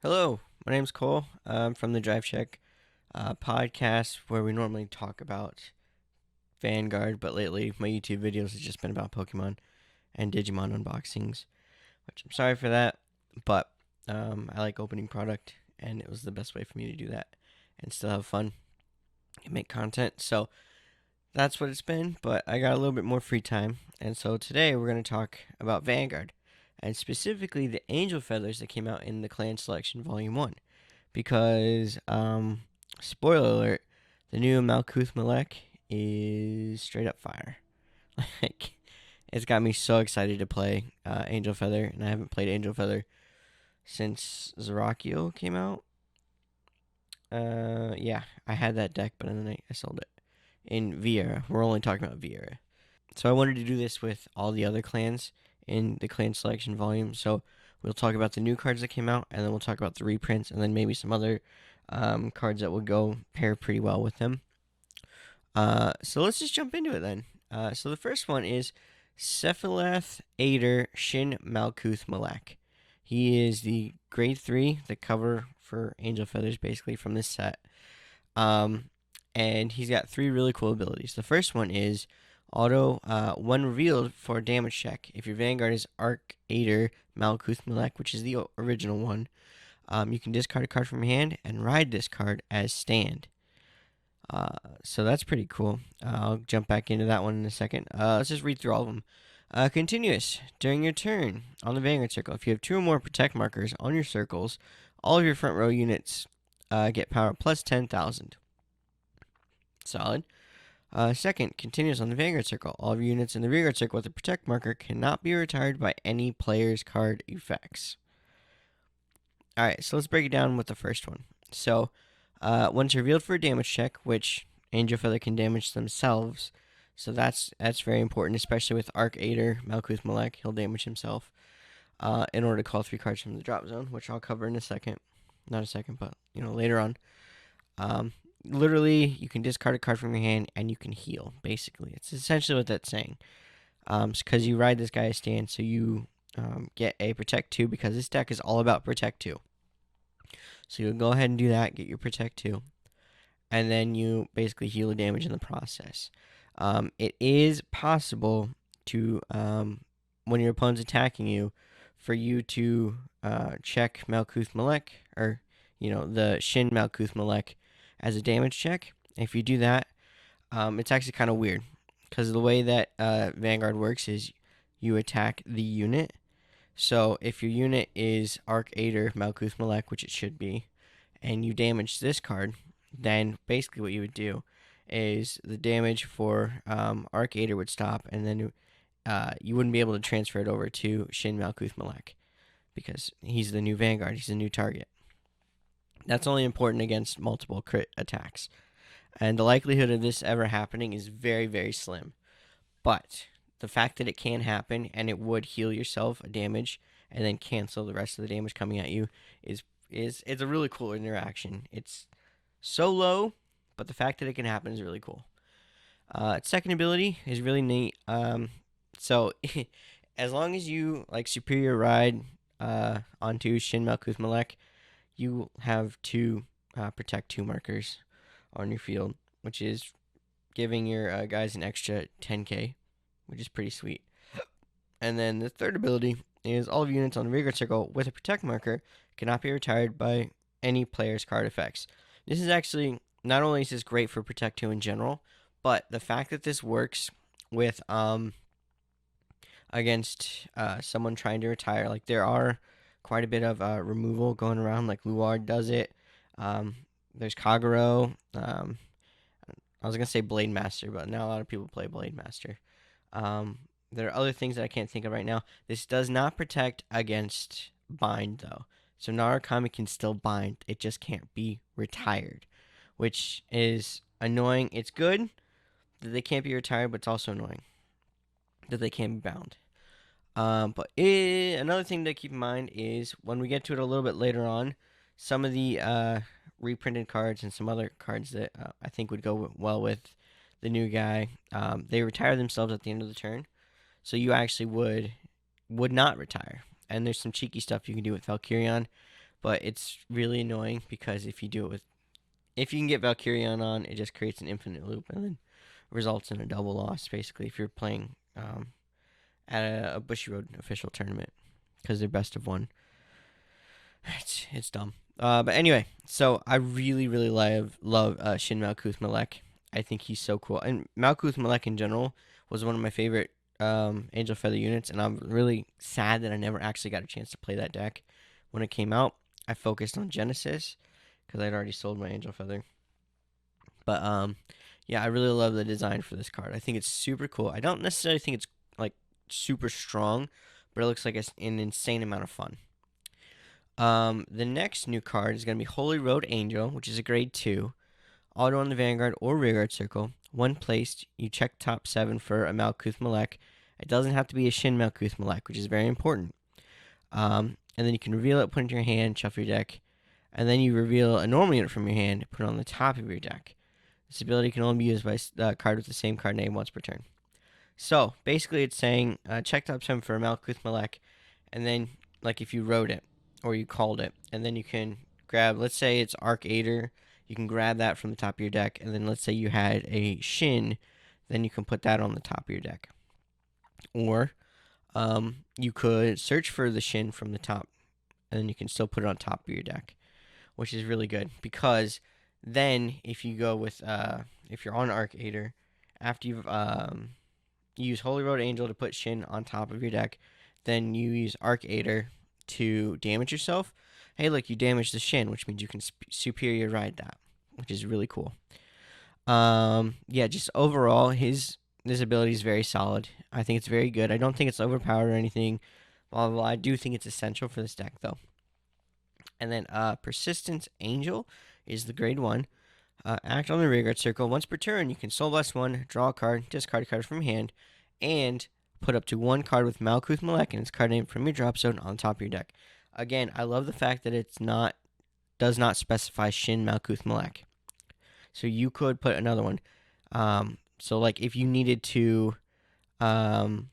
Hello, my name's Cole. I'm from the Drive podcast, where we normally talk about Vanguard, but lately my YouTube videos has just been about Pokemon and Digimon unboxings, which I'm sorry for that, but I like opening product, and it was the best way for me to do that and still have fun and make content. So that's what it's been, but I got a little bit more free time, and so today we're going to talk about Vanguard, and specifically the Angel Feathers that came out in the Clan Selection Volume 1. Because, spoiler alert, the new Malkuth Malek is straight up fire. Like, it's got me so excited to play Angel Feather, and I haven't played Angel Feather since Ragweel came out. Yeah, I had that deck, but then I sold it in Viera. We're only talking about Viera. So I wanted to do this with all the other clans in the clan selection volume. So we'll talk about the new cards that came out, and then we'll talk about the reprints, and then maybe some other cards that would go pair pretty well with them. So let's just jump into it then. So the first one is Cephaleth Ater Shin Malkuth Malak. He is the grade 3, the cover for Angel Feathers, basically, from this set. And he's got 3 really cool abilities. The first one is auto, when revealed for a damage check. If your Vanguard is Aidroid Malkuth Malek, which is the original one, you can discard a card from your hand and ride this card as stand. So that's pretty cool. I'll jump back into that one in a second. Let's just read through all of them. Continuous. During your turn on the Vanguard circle, if you have 2 or more protect markers on your circles, all of your front row units get power plus 10,000. Solid. Second, continuous on the Vanguard circle. All of your units in the Vanguard circle with a protect marker cannot be retired by any player's card effects. Alright, so let's break it down with the first one. So, once revealed for a damage check, which Angel Feather can damage themselves, so that's very important, especially with Aidroid Malkuth Malek. He'll damage himself in order to call 3 cards from the drop zone, which I'll cover in a second. Not a second, but later on. Literally, you can discard a card from your hand and you can heal. Basically, it's essentially what that's saying. Because you ride this guy a stand, so you get a Protect 2, because this deck is all about Protect 2. So you'll go ahead and do that, get your Protect 2, and then you basically heal the damage in the process. It is possible to, when your opponent's attacking you, for you to check Malkuth Malek, or, the Shin Malkuth Malek as a damage check. If you do that, it's actually kind of weird, because the way that Vanguard works is you attack the unit. So if your unit is Aidroid Malkuth Malek, which it should be, and you damage this card, then basically what you would do is the damage for Aidroid would stop, and then you wouldn't be able to transfer it over to Shin Malkuth Malek, because he's the new Vanguard, he's the new target. That's only important against multiple crit attacks. And the likelihood of this ever happening is very, very slim. But the fact that it can happen, and it would heal yourself a damage and then cancel the rest of the damage coming at you, is it's a really cool interaction. It's so low, but the fact that it can happen is really cool. Its second ability is really neat. So as long as you Superior Ride onto Shin Malkuth Malek, you have 2 Protect 2 markers on your field, which is giving your guys an extra 10k, which is pretty sweet. And then the third ability is all of units on the Vanguard circle with a Protect marker cannot be retired by any player's card effects. This is actually, not only is this great for Protect 2 in general, but the fact that this works with against someone trying to retire, like there are quite a bit of removal going around, like Luard does it. There's Kagero. I was going to say Blade Master, but not a lot of people play Blade Master. There are other things that I can't think of right now. This does not protect against bind, though. So Narukami can still bind. It just can't be retired, which is annoying. It's good that they can't be retired, but it's also annoying that they can't be bound. Another thing to keep in mind is when we get to it a little bit later on, some of the reprinted cards and some other cards that I think would go well with the new guy, they retire themselves at the end of the turn. So you actually would not retire. And there's some cheeky stuff you can do with Valkyrion, but it's really annoying because if you can get Valkyrion on, it just creates an infinite loop and then results in a double loss, basically, if you're playing at a Bushiroad official tournament, because they're best of one. It's dumb. But anyway, so I really, really love Shin Malkuth Malek. I think he's so cool. And Malkuth Malek in general was one of my favorite Angel Feather units, and I'm really sad that I never actually got a chance to play that deck when it came out. I focused on Genesis because I'd already sold my Angel Feather. But yeah, I really love the design for this card. I think it's super cool. I don't necessarily think it's like super strong, but it looks like it's an insane amount of fun. The next new card is going to be Holy Road Angel, which is a grade 2. Auto on the Vanguard or Rearguard Circle. When placed, you check top 7 for a Malkuth Malek. It doesn't have to be a Shin Malkuth Malek, which is very important. And then you can reveal it, put it into your hand, shuffle your deck. And then you reveal a normal unit from your hand, put it on the top of your deck. This ability can only be used by a card with the same card name once per turn. So, basically it's saying, check top 7 for a Malkuth Malek, and then, like, if you wrote it, or you called it, and then you can grab, let's say it's Aidroid, you can grab that from the top of your deck, and then let's say you had a Shin, then you can put that on the top of your deck. Or, you could search for the Shin from the top, and then you can still put it on top of your deck, which is really good, because then if you go with, if you're on Aidroid, after you've, you use Holy Road Angel to put Shin on top of your deck, then you use Aidroid to damage yourself. Hey, look, you damaged the Shin, which means you can superior ride that, which is really cool. Yeah, just overall, this ability is very solid. I think it's very good. I don't think it's overpowered or anything. Blah, blah, blah. I do think it's essential for this deck, though. And then Persistence Angel is the grade 1. Act on the Rearguard Circle. Once per turn, you can Soul Blast 1, draw a card, discard a card from your hand, and put up to 1 card with Malkuth Malek and its card name from your drop zone on top of your deck. Again, I love the fact that does not specify Shin Malkuth Malek. So you could put another one. So like if you needed to, you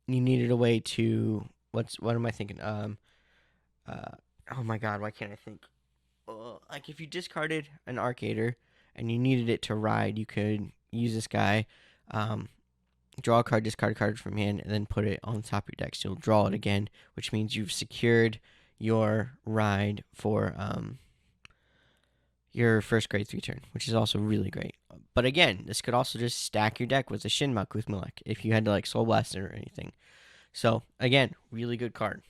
needed a way to, what am I thinking? Oh my god, why can't I think? Like if you discarded an Arcader and you needed it to ride, you could use this guy, draw a card, discard a card from hand, and then put it on the top of your deck. So you'll draw it again, which means you've secured your ride for your first grade 3 turn, which is also really great. But again, this could also just stack your deck with a Shin Malkuth Malek if you had to like Soul Blast it or anything. So again, really good card.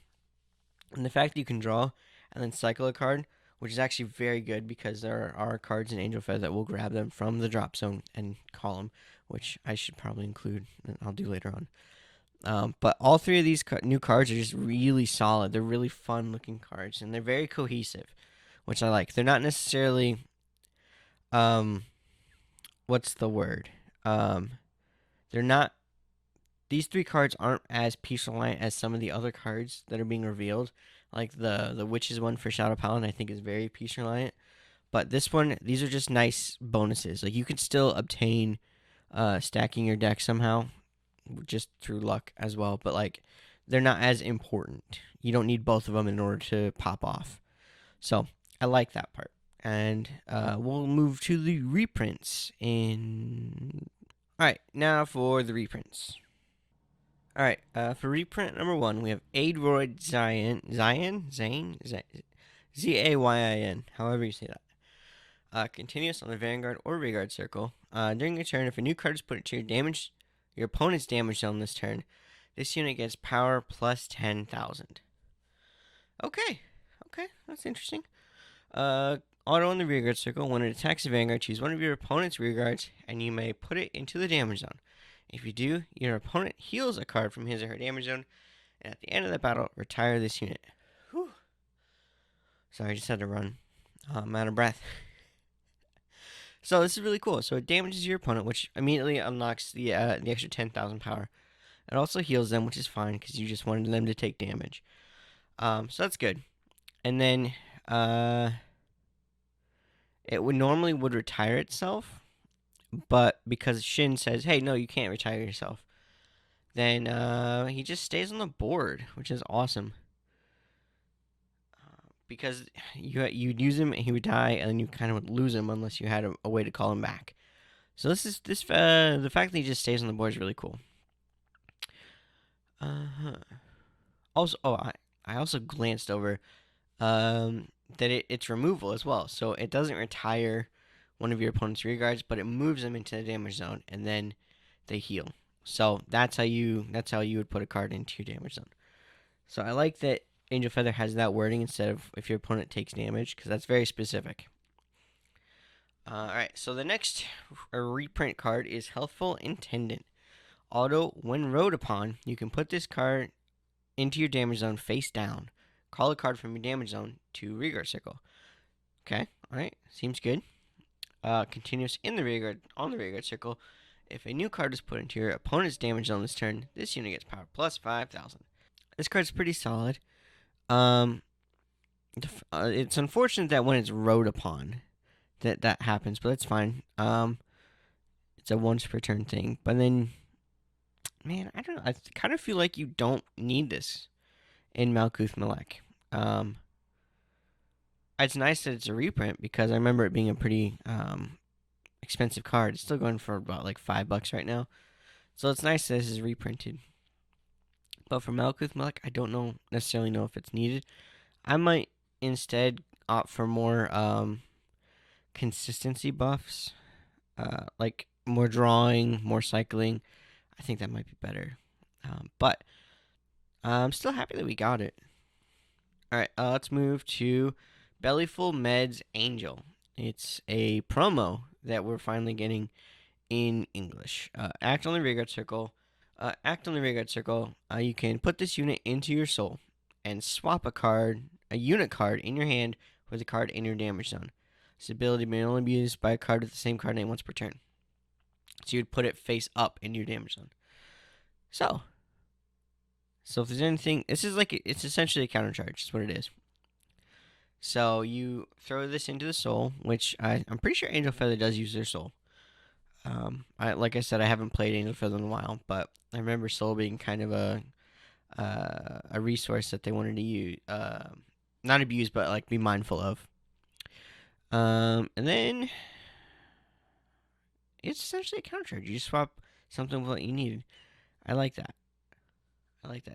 And the fact that you can draw and then cycle a card, which is actually very good because there are cards in Angel Feather that will grab them from the drop zone and call them, which I should probably include, and I'll do later on. But all 3 of these new cards are just really solid. They're really fun-looking cards, and they're very cohesive, which I like. They're not necessarily, what's the word? They're not, these 3 cards aren't as peace reliant as some of the other cards that are being revealed. Like the Witches one for Shadow Paladin, I think is very peace reliant. But this one, these are just nice bonuses. Like you can still obtain stacking your deck somehow, just through luck as well. But like, they're not as important. You don't need both of them in order to pop off. So I like that part. And we'll move to the reprints. All right, now for the reprints. All right, for reprint number 1, we have Aidroid Zion, Zayn, Z-A-Y-I-N, however you say that. Continuous on the Vanguard or Rearguard Circle. During your turn, if a new card is put into your opponent's damage zone this turn, this unit gets power plus 10,000. Okay, that's interesting. Auto on the Rearguard Circle. When it attacks the Vanguard, choose one of your opponent's Rearguards, and you may put it into the damage zone. If you do, your opponent heals a card from his or her damage zone, and at the end of the battle, retire this unit. Whew. Sorry, I just had to run. I'm out of breath. So this is really cool. So it damages your opponent, which immediately unlocks the extra 10,000 power. It also heals them, which is fine, because you just wanted them to take damage. So that's good. And then it normally would retire itself, but because Shin says, hey, no, you can't retire yourself, then he just stays on the board, which is awesome. because you'd use him and he would die, and then you kind of would lose him unless you had a way to call him back. So the fact that he just stays on the board is really cool. Uh-huh. Also, I also glanced over that it's removal as well. So it doesn't retire one of your opponent's rear guards, but it moves them into the damage zone, and then they heal. So that's how you would put a card into your damage zone. So I like that Angel Feather has that wording instead of if your opponent takes damage, because that's very specific. Alright, so the next reprint card is Healthful Intended. Auto, when rode upon, you can put this card into your damage zone face down. Call a card from your damage zone to rear guard circle. Okay, alright, seems good. Continuous in the rear guard, on the rear guard circle. If a new card is put into your opponent's damage zone this turn, this unit gets power plus 5,000. This card's pretty solid. It's unfortunate that when it's rode upon, that happens, but that's fine. It's a once per turn thing. But then, man, I don't know. I kind of feel like you don't need this in Malkuth Malek. It's nice that it's a reprint because I remember it being a pretty expensive card. It's still going for about like $5 right now, so it's nice that this is reprinted. But for Malkuth Malek, I don't necessarily know if it's needed. I might instead opt for more consistency buffs, like more drawing, more cycling. I think that might be better. But I'm still happy that we got it. All right, let's move to Bellyful Meds Angel. It's a promo that we're finally getting in English. Act on the rearguard circle. You can put this unit into your soul and swap a unit card in your hand with a card in your damage zone. This ability may only be used by a card with the same card name once per turn. So you'd put it face up in your damage zone. So if there's anything, it's essentially a counter charge. That's what it is. So you throw this into the soul, which I'm pretty sure Angel Feather does use their soul. Like I said, I haven't played Angel Feather in a while, but I remember soul being kind of a resource that they wanted to use, not abuse, but like be mindful of. And then it's essentially a counter charge. You just swap something with what you needed. I like that.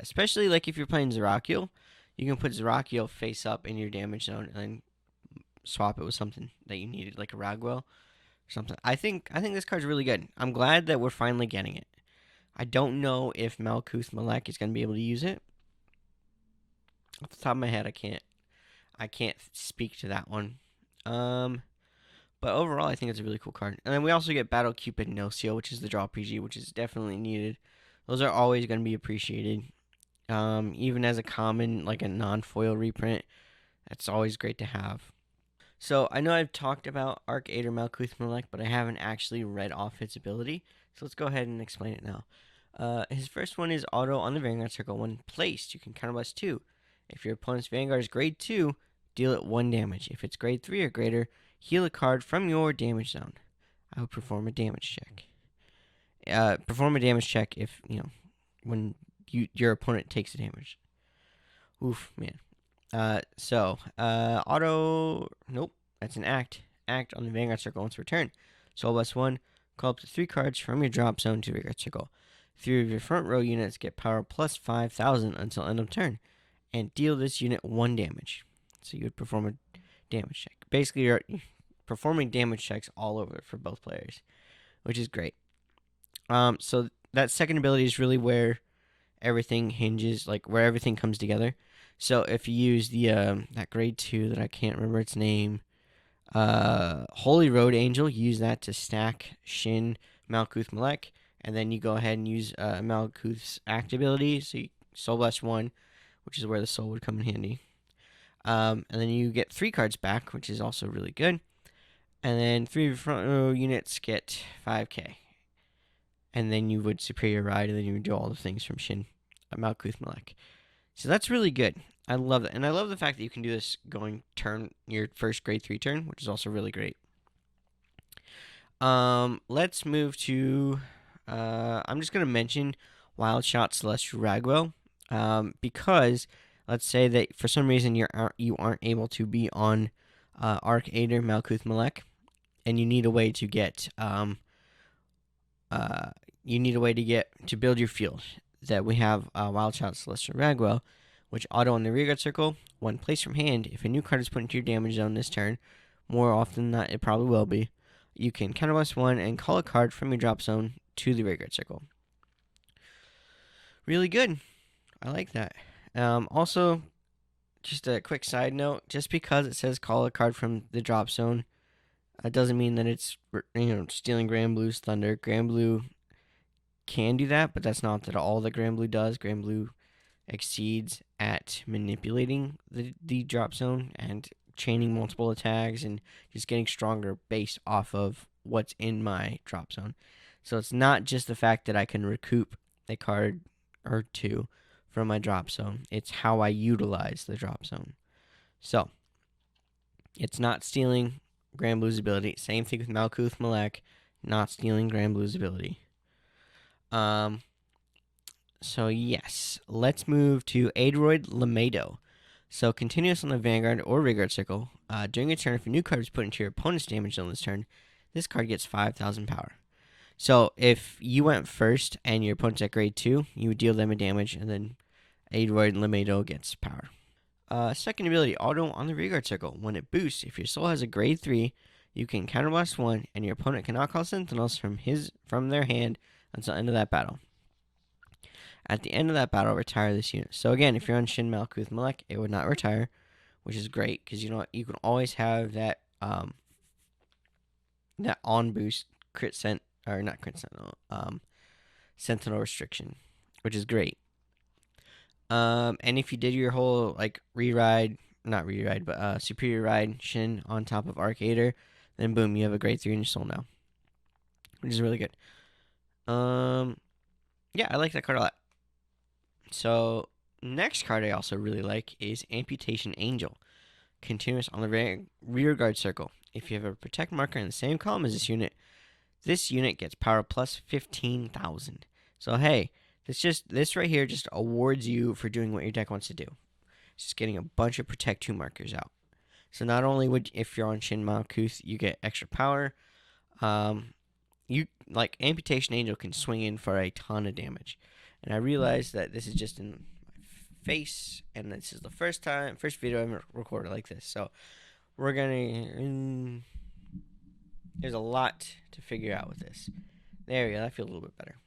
Especially like if you're playing Ragweel, you can put Ragweel face up in your damage zone and then swap it with something that you needed, like a Ragweel or something. I think this card's really good. I'm glad that we're finally getting it. I don't know if Malkuth Malek is going to be able to use it. Off the top of my head, I can't speak to that one. But overall, I think it's a really cool card. And then we also get Battle Cupid and Succio, which is the draw PG, which is definitely needed. Those are always going to be appreciated. Even as a common, like a non-foil reprint, that's always great to have. So I know I've talked about Arc Aidroid Malkuth Malek, but I haven't actually read off its ability. So let's go ahead and explain it now. His first one is auto on the Vanguard Circle. When placed, you can counterblast 2. If your opponent's Vanguard is grade 2, deal it 1 damage. If it's grade 3 or greater, heal a card from your damage zone. I would perform a damage check. Perform a damage check if, when your opponent takes the damage. Oof, man. Auto... Nope, that's an act. Act on the Vanguard Circle once per turn. Soul Blast 1, call up to 3 cards from your drop zone to Vanguard Circle. 3 of your front row units get power plus 5,000 until end of turn, and deal this unit 1 damage. So you would perform a damage check. Basically, you're performing damage checks all over for both players, which is great. So that second ability is really where everything hinges, like where everything comes together. So if you use the that grade 2 that I can't remember its name, Holy Road Angel, you use that to stack Shin Malkuth Malek, and then you go ahead and use Malkuth's act ability, so you Soul Blast 1, which is where the soul would come in handy. And then you get 3 cards back, which is also really good. And then 3 of your front row units get 5k. And then you would Superior Ride, and then you would do all the things from Shin Malkuth Malek. So that's really good. I love that. And I love the fact that you can do this going your first grade 3 turn, which is also really great. Let's move to... I'm just going to mention Wild Shot Celestial Ragweel. Because, let's say that for some reason you aren't able to be on Aidroid Malkuth Malek, and you need a way to get to build your field. That we have Wild Child Celestial Ragwell, which auto on the rearguard circle, one place from hand. If a new card is put into your damage zone this turn, more often than not it probably will be, you can counterblast one and call a card from your drop zone to the rearguard circle. Really good. I like that. Also, just a quick side note, just because it says call a card from the drop zone, that doesn't mean that it's stealing Granblue's thunder. Granblue can do that, but that's not all that Granblue does. Granblue exceeds at manipulating the drop zone and chaining multiple attacks and just getting stronger based off of what's in my drop zone. So it's not just the fact that I can recoup a card or two from my drop zone. It's how I utilize the drop zone. So it's not stealing Granblue's ability. Same thing with Malkuth Malek, not stealing Granblue's ability. So yes, let's move to Aidroid Zion. So continuous on the Vanguard or Rearguard circle. During a turn, if a new card is put into your opponent's damage zone this turn, this card gets 5,000 power. So if you went first and your opponent's at grade 2, you would deal them a damage, and then Aidroid Zion gets power. Second ability, auto on the Rearguard circle. When it boosts, if your soul has a grade 3, you can counterblast 1, and your opponent cannot call Sentinels from their hand until the end of that battle. At the end of that battle, retire this unit. So again, if you're on Shin Malkuth Malek, it would not retire, which is great because you can always have that that on boost Sentinel restriction, which is great. And if you did your whole superior ride Shin on top of Aidroid, then boom, you have a grade 3 in your soul now, which is really good. Yeah, I like that card a lot. So, next card I also really like is Amputation Angel. Continuous on the rearguard circle. If you have a protect marker in the same column as this unit gets power plus 15,000. So hey, this right here just awards you for doing what your deck wants to do. It's just getting a bunch of protect 2 markers out. So not only if you're on Shin Malkuth, you get extra power. Amputation Angel can swing in for a ton of damage. And I realized that this is just in my face, and this is the first video I ever recorded like this. So we're gonna. There's a lot to figure out with this. There we go. That feels a little bit better.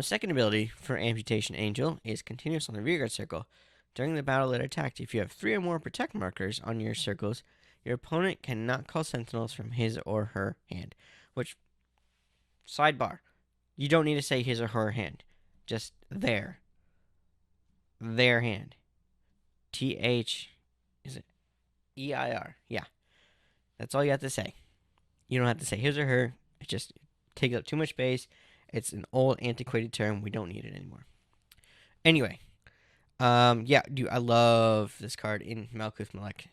Second ability for Amputation Angel is continuous on the rearguard circle. During the battle that attacked, if you have 3 or more protect markers on your circles, your opponent cannot call Sentinels from his or her hand. Which, sidebar, you don't need to say his or her hand. Just their hand. Is it EIR? Yeah. That's all you have to say. You don't have to say his or her. It just takes up too much space. It's an old, antiquated term. We don't need it anymore. Anyway. Yeah, dude, I love this card in Malkuth Malek.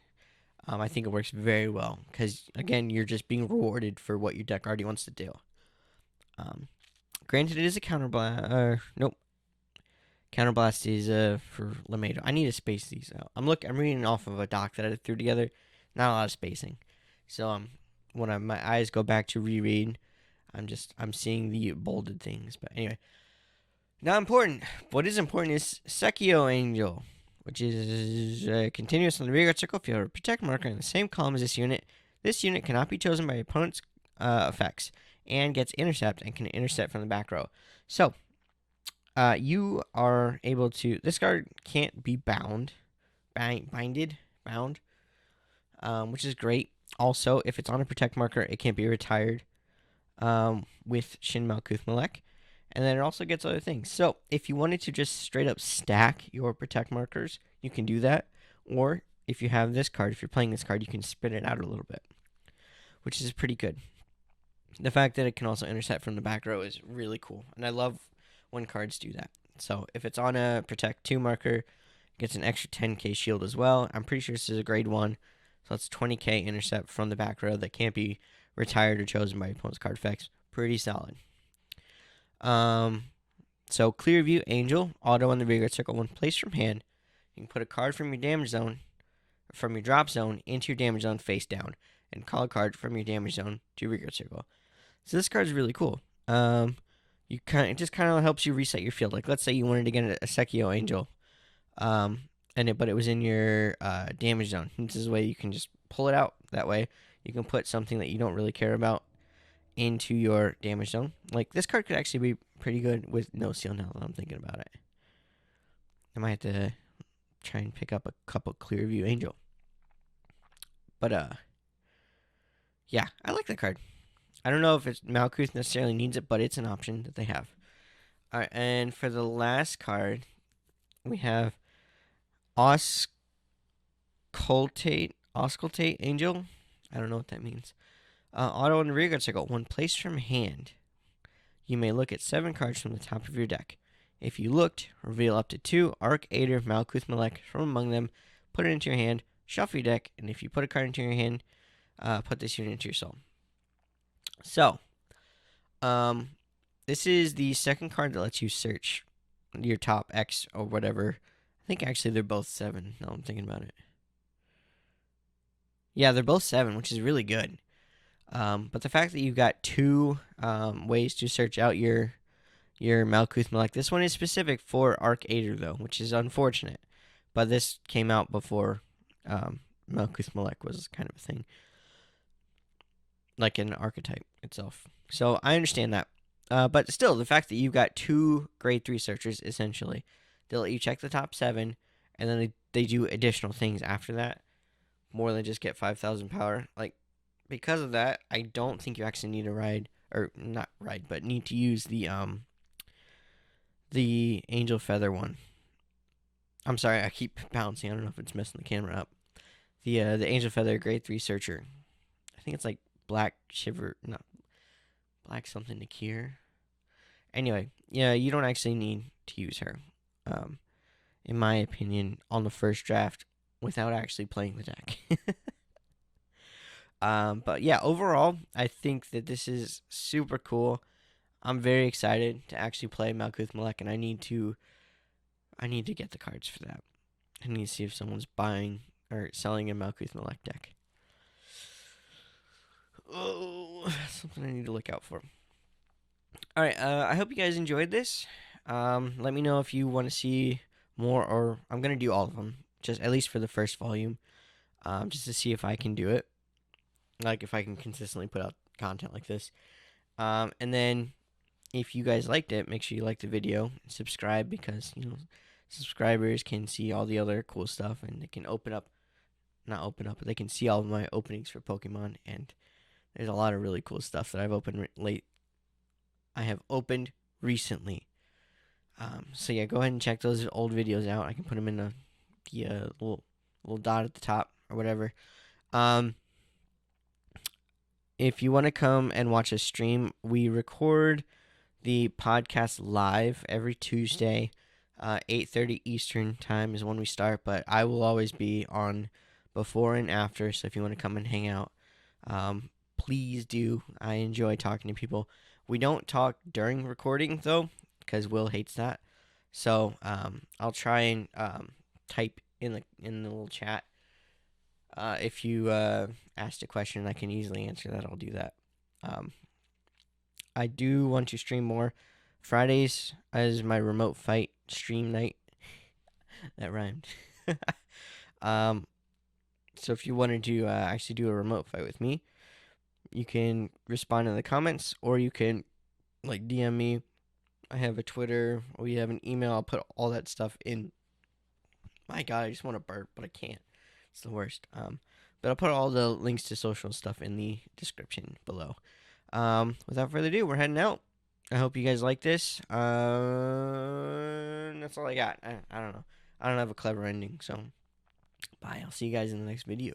I think it works very well. Because, again, you're just being rewarded for what your deck already wants to do. Granted, it is a counterblast. Nope. Counterblast is for Zion. I need to space these out. I'm reading off of a doc that I threw together. Not a lot of spacing. So when my eyes go back to reread, I'm seeing the bolded things. But anyway, not important. What is important is Succio Angel, which is continuous on the rearguard circle. If you have a protect marker in the same column as this unit cannot be chosen by your opponent's effects and gets intercept and can intercept from the back row. So you are able to. This card can't be bound, which is great. Also, if it's on a protect marker, it can't be retired with Shin Malkuth Malek. And then it also gets other things. So, if you wanted to just straight up stack your protect markers, you can do that. Or, if you have this card, if you're playing this card, you can spin it out a little bit, which is pretty good. The fact that it can also intercept from the back row is really cool. And I love when cards do that. So, if it's on a protect 2 marker, it gets an extra 10k shield as well. I'm pretty sure this is a grade 1. So that's 20k intercept from the back row that can't be retired or chosen by your opponent's card effects. Pretty solid. So Clearview Angel, auto on the rearguard circle. When placed from hand, you can put a card from your damage zone, from your drop zone, into your damage zone face down, and call a card from your damage zone to your rearguard circle. So this card is really cool. It just kind of helps you reset your field. Like let's say you wanted to get a Succio Angel, but it was in your damage zone. This is a way you can just pull it out. That way you can put something that you don't really care about into your damage zone. Like this card could actually be pretty good with no seal now that I'm thinking about it. I might have to try and pick up a couple Clearview Angel. But yeah, I like that card. I don't know if Malkuth necessarily needs it, but it's an option that they have. All right, and for the last card, we have Occultate Angel. I don't know what that means. Auto on the rearguard circle. When placed from hand, you may look at 7 cards from the top of your deck. If you looked, reveal up to 2 Arc Ater Malkuth Malek from among them, put it into your hand, shuffle your deck, and if you put a card into your hand, put this unit into your soul. So, this is the second card that lets you search your top X or whatever. I think actually they're both 7. Now I'm thinking about it. Yeah, they're both 7, which is really good. But the fact that you've got 2 ways to search out your Malkuth Malek. This one is specific for Arc Ater though, which is unfortunate. But this came out before Malkuth Malek was kind of a thing, like an archetype itself. So I understand that. But still, the fact that you've got 2 grade 3 searchers, essentially, they'll let you check the top 7, and then they do additional things after that, more than just get 5,000 power. Like, because of that, I don't think you actually need to need to use the Angel Feather one. I'm sorry, I keep bouncing. I don't know if it's messing the camera up. The Angel Feather grade 3 searcher. I think it's like Black something to cure. Anyway, yeah, you don't actually need to use her, in my opinion, on the first draft without actually playing the deck. But yeah, overall, I think that this is super cool. I'm very excited to actually play Malkuth Malek, and I need to get the cards for that. I need to see if someone's buying or selling a Malkuth Malek deck. Oh, something I need to look out for. All right, I hope you guys enjoyed this. Let me know if you want to see more, or I'm gonna do all of them, just at least for the first volume, just to see if I can do it. Like if I can consistently put out content like this. And then if you guys liked it, make sure you like the video and subscribe, because subscribers can see all the other cool stuff, and they can but they can see all of my openings for Pokemon, and there's a lot of really cool stuff that I have opened recently. So yeah, go ahead and check those old videos out. I can put them in the little dot at the top or whatever. If you want to come and watch a stream, we record the podcast live every Tuesday. 8:30 Eastern time is when we start, but I will always be on before and after, so if you want to come and hang out, please do. I enjoy talking to people. We don't talk during recording, though, because Will hates that. So I'll try and type in the little chat. If you asked a question, I can easily answer that. I'll do that. I do want to stream more. Fridays is my remote fight stream night. That rhymed. So if you wanted to actually do a remote fight with me, you can respond in the comments, or you can DM me. I have a Twitter, or we have an email. I'll put all that stuff in. My God, I just want to burp, but I can't. It's the worst. But I'll put all the links to social stuff in the description below. Without further ado, we're heading out. I hope you guys like this. That's all I got. I don't know. I don't have a clever ending, so bye. I'll see you guys in the next video.